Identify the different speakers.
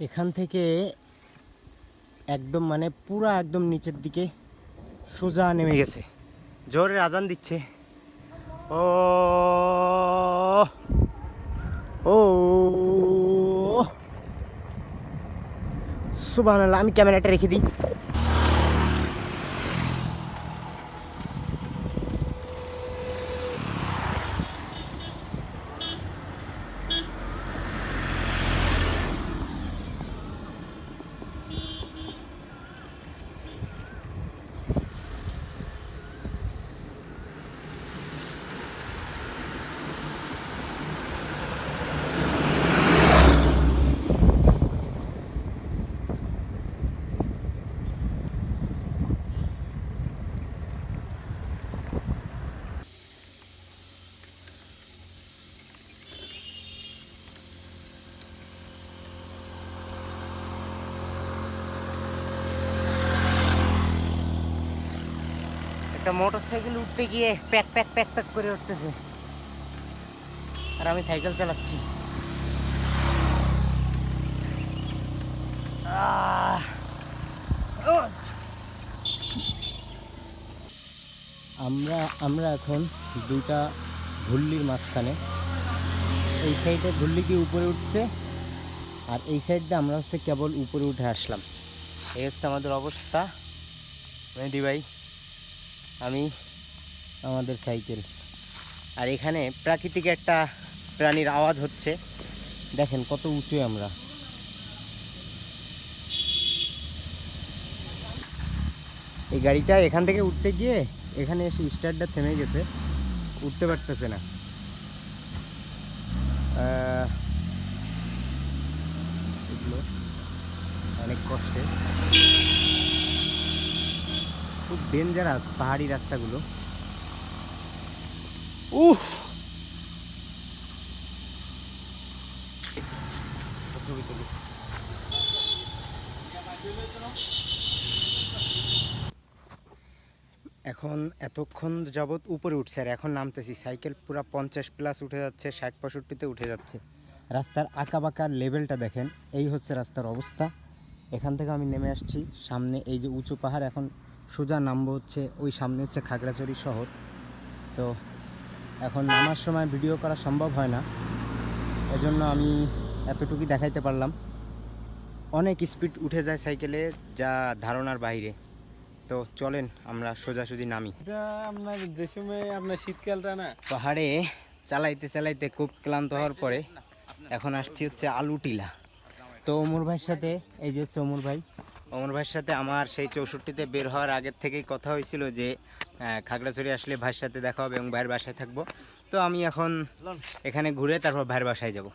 Speaker 1: এখান থেকে একদম মানে পুরা একদম নিচের দিকে সোজা নেমে গেছে। জোরের আজান দিচ্ছে। ও ও সুবহানাল্লাহ। আমি ক্যামেরাটা রেখে দিই। একটা মোটরসাইকেল উঠতে গিয়ে প্যাক প্যাক প্যাক প্যাক করে উঠতেছে, আর আমি সাইকেল চালাচ্ছি। আমরা এখন দুইটা ঘুল্লির মাঝখানে। এই সাইডে ঘুল্লি দিয়ে উপরে উঠছে, আর এই সাইড দিয়ে আমরা হচ্ছে কেবল উপরে উঠে আসলাম। এই হচ্ছে আমাদের অবস্থা। মেহেদি ভাই, আমি, আমাদের সাইকেল। আর এখানে প্রাকৃতিক একটা প্রাণীর আওয়াজ হচ্ছে। দেখেন কত উঁচু আমরা। এই গাড়িটা এখান থেকে উঠতে গিয়ে এখানে এসে স্টার্টটা থেমে গেছে, উঠতে পারতেছে না। এগুলো অনেক কষ্টে, খুব ডেঞ্জারাস পাহাড়ি রাস্তাগুলো। উফ, এখন এতক্ষণ যাবৎ উপরে উঠছে, আর এখন নামতেছি। সাইকেল পুরো 50+ উঠে যাচ্ছে, 60-65-তে উঠে যাচ্ছে। রাস্তার আঁকা বাঁকার লেভেলটা দেখেন। এই হচ্ছে রাস্তার অবস্থা। এখান থেকে আমি নেমে আসছি সামনে, এই যে উঁচু পাহাড়, এখন সোজা নামবো হচ্ছে ওই সামনে হচ্ছে খাগড়াছড়ি শহর। তো এখন নামার সময় ভিডিও করা সম্ভব হয় না, এজন্য আমি এতটুকুই দেখাইতে পারলাম। অনেক স্পিড উঠে যায় সাইকেলে, যা ধারণার বাইরে। তো চলেন আমরা সোজাসুজি নামি।
Speaker 2: আপনার যে সময় আপনার শীতকালটা না,
Speaker 1: পাহাড়ে চালাইতে চালাইতে খুব ক্লান্ত হওয়ার পরে এখন আসছি হচ্ছে আলুটিলা। তো ওমর ভাইয়ের সাথে, এই যে হচ্ছে ওমর ভাইয়ের সাথে আমার সেই 64-তে বের হওয়ার আগের থেকেই কথা হয়েছিল যে খাগড়াছড়ি আসলে ভাইয়ের সাথে দেখা হবে এবং ভাইয়ের বাসায় থাকবো। তো আমি এখন এখানে ঘুরে তারপর ভাইয়ের বাসায় যাব।